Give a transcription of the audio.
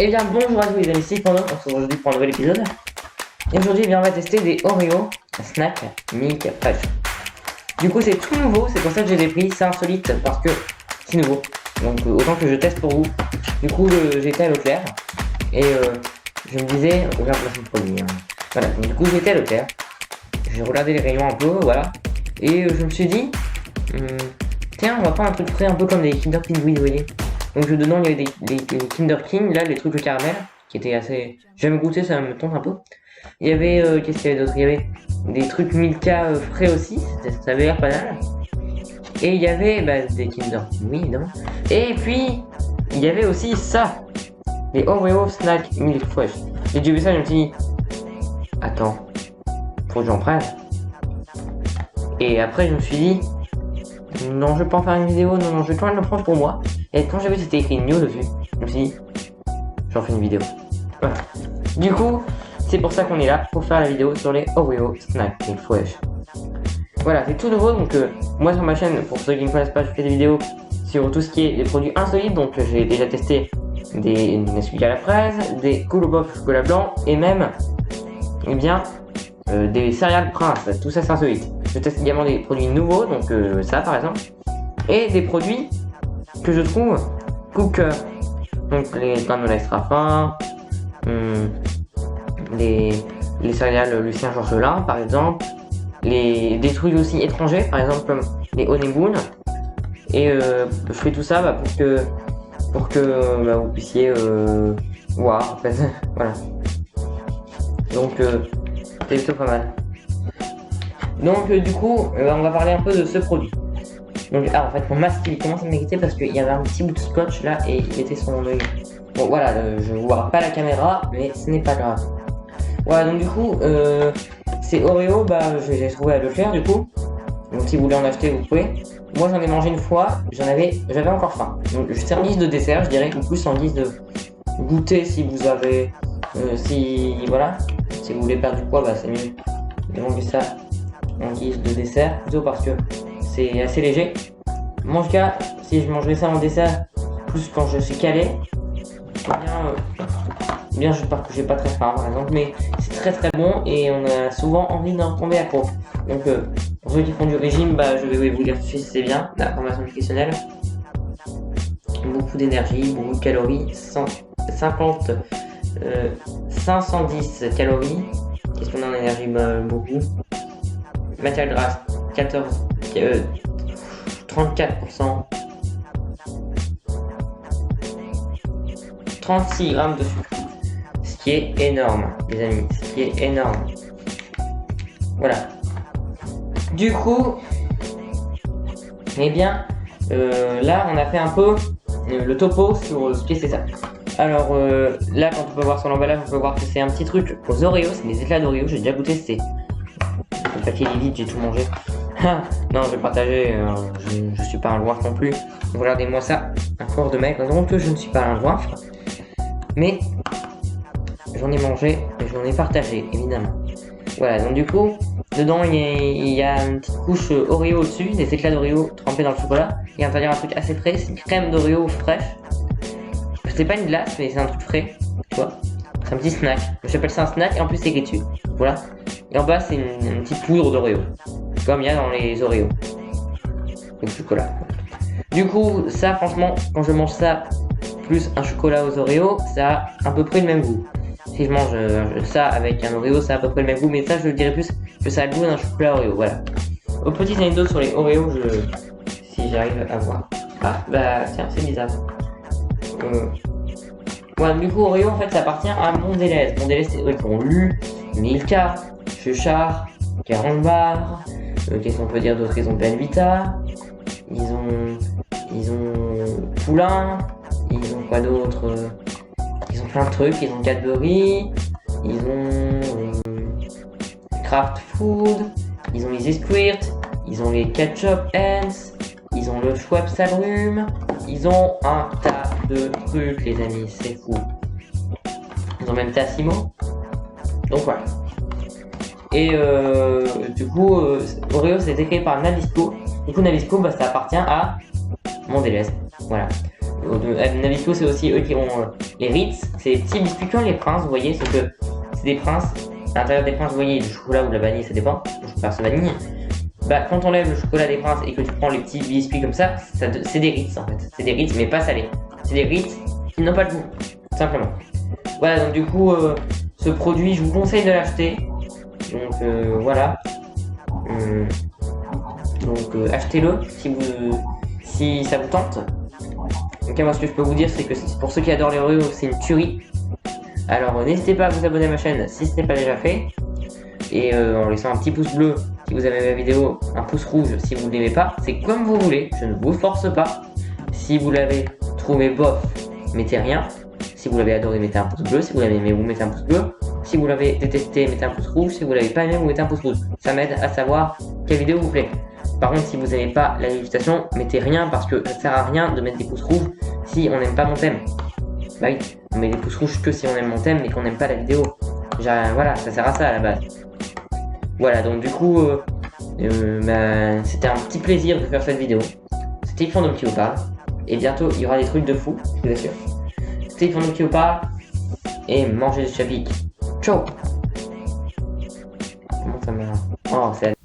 Eh bien bonjour à tous les amis, c'est Pandore, on se retrouve aujourd'hui pour un nouvel épisode. Et aujourd'hui on va tester des Oreo Snack Milk Fresh. Du coup c'est tout nouveau, c'est pour ça que j'ai des prix, c'est insolite parce que c'est nouveau. Donc autant que je teste pour vous. Du coup j'étais à Leclerc et je me disais, regarde là c'est produit. Voilà, donc, du coup j'étais à Leclerc, j'ai regardé les rayons un peu, voilà. Et je me suis dit, tiens on va prendre un truc frais un peu comme les Kinder Pingui, vous voyez. Donc dedans il y avait des Kinder King, là les trucs au caramel, qui étaient assez... J'ai jamais goûté, ça me tente un peu. Il y avait, qu'est-ce qu'il y avait d'autre? Il y avait des trucs Milka frais aussi, ça avait l'air pas mal. Et il y avait des Kinder King, oui évidemment. Et puis, il y avait aussi ça, les Oreo Snack Milk Fresh. Et j'ai vu ça, je me suis dit, attends, faut que j'en prenne. Et après je me suis dit, non je vais pas en faire une vidéo, non je vais quand même le prendre pour moi. Et quand j'ai vu que c'était écrit New dessus, je me suis dit, j'en fais une vidéo. Voilà. Du coup, c'est pour ça qu'on est là, pour faire la vidéo sur les Oreo Snack Milk Fresh. Voilà, c'est tout nouveau, donc moi sur ma chaîne, pour ceux qui ne connaissent pas, je fais des vidéos sur tout ce qui est des produits insolites, donc j'ai déjà testé des Nesquik à la fraise, des Cool Pop chocolat blanc, et même, eh bien, des céréales Prince, tout ça c'est insolite. Je teste également des produits nouveaux, donc ça par exemple, et des produits que je trouve cooker, donc les granola extra fins, les céréales Lucien Georgelin par exemple, des trucs aussi étrangers par exemple comme les Honeymoon, et je fais tout ça pour que vous puissiez voir en fait. Voilà, donc c'est plutôt pas mal. Donc du coup on va parler un peu de ce produit. Donc en fait mon masque il commence à m'inquiéter parce qu'il y avait un petit bout de scotch là et il était sur mon oeil. Bon voilà, je vois pas la caméra mais ce n'est pas grave. Voilà, donc du coup c'est Oreo, je les ai trouvés à Leclerc du coup. Donc si vous voulez en acheter vous pouvez. Moi j'en ai mangé une fois, j'avais encore faim. Donc c'est en guise de dessert je dirais, ou plus en guise de goûter si vous avez si vous voulez perdre du poids c'est mieux de manger ça en guise de dessert plutôt parce que c'est assez léger. Moi en tout cas, si je mangerais ça en dessert, plus quand je suis calé, bien je pars que j'ai pas très faim par exemple, mais c'est très bon et on a souvent envie d'en tomber accro. Donc pour ceux qui font du régime, je vais vous dire tout de suite c'est bien, l'information nutritionnelle. Beaucoup d'énergie, beaucoup de calories, 510 calories. Qu'est-ce qu'on a en énergie? Beaucoup. Matière grasse, 34%, 36 grammes de sucre, ce qui est énorme les amis, ce qui est énorme. Voilà, du coup eh bien là on a fait un peu le topo sur ce que c'est ça. Alors là quand on peut voir sur l'emballage on peut voir que c'est un petit truc aux Oreos, c'est des éclats d'Oreo, j'ai déjà goûté, c'était le papier est vide, j'ai tout mangé. Non, je vais partager, je suis pas un loinf non plus. Regardez-moi ça, un corps de mec, donc je ne suis pas un loinf. Mais j'en ai mangé et j'en ai partagé, évidemment. Voilà, donc du coup, dedans il y a une petite couche Oreo au-dessus, des éclats d'Oreo trempés dans le chocolat. Et à l'intérieur un truc assez frais, c'est une crème d'Oreo fraîche. C'est pas une glace, mais c'est un truc frais, tu vois. C'est un petit snack, j'appelle ça un snack et en plus c'est écrit dessus, voilà. Et en bas c'est une petite poudre d'Oreo, comme il y a dans les Oreos, le chocolat. Du coup ça franchement, quand je mange ça, plus un chocolat aux Oreos, ça a à peu près le même goût. Si je mange ça avec un Oreo, ça a à peu près le même goût, mais ça je dirais plus que ça a le goût d'un chocolat Oreo, voilà. Aux petites anecdotes sur les Oreos, si j'arrive à voir. Ah tiens c'est bizarre. Voilà, du coup Oreo en fait ça appartient à Mondelez. Mondelez c'est eux qui ont Lu, Milka, Cheshire, Carambar, qu'est-ce qu'on peut dire d'autre? Ils ont Belvita, ils ont Poulain, ils ont quoi d'autre? Ils ont plein de trucs, ils ont Cadbury, ils ont Kraft Food, ils ont Easy Squirt, ils ont les Ketchup Ants, ils ont le Schweppes Agrumes, ils ont un tas de trucs les amis, c'est fou. Ils ont même Tassimo. Donc voilà. Et du coup Oreo c'est créé par Nabisco. Du coup Nabisco ça appartient à Mondelez. Voilà. Nabisco c'est aussi eux qui ont Les Ritz, c'est les petits biscuits comme les princes, vous voyez, sauf que c'est des princes. À l'intérieur des princes, vous voyez, du chocolat ou de la vanille, ça dépend. Je préfère ce vanille. Bah, quand on enlève le chocolat des princes et que tu prends les petits biscuits comme ça c'est des Ritz en fait. C'est des Ritz, mais pas salés. C'est des Ritz qui n'ont pas de goût, tout simplement. Voilà, donc du coup, ce produit, je vous conseille de l'acheter. Donc voilà. Donc achetez-le si ça vous tente. Donc moi, ce que je peux vous dire, c'est que pour ceux qui adorent les Oreos, c'est une tuerie. Alors n'hésitez pas à vous abonner à ma chaîne si ce n'est pas déjà fait. Et en laissant un petit pouce bleu si vous avez aimé la vidéo, un pouce rouge si vous ne l'aimez pas. C'est comme vous voulez, je ne vous force pas. Si vous l'avez trouvé bof, mettez rien. Si vous l'avez adoré, mettez un pouce bleu. Si vous l'avez aimé, vous mettez un pouce bleu. Si vous l'avez détesté, mettez un pouce rouge. Si vous l'avez pas aimé, vous mettez un pouce rouge. Ça m'aide à savoir quelle vidéo vous plaît. Par contre, si vous n'aimez pas la législation, mettez rien parce que ça sert à rien de mettre des pouces rouges si on n'aime pas mon thème. Bah oui, on met des pouces rouges que si on aime mon thème mais qu'on n'aime pas la vidéo. Voilà, ça sert à ça à la base. Voilà, donc du coup, c'était un petit plaisir de faire cette vidéo. C'était Fandom qui vous parle. Et bientôt, il y aura des trucs de fou, je vous assure. C'était Fandom qui vous parle. Et mangez des chapiques. Ciao. Comment ça m'a... Oh, c'est...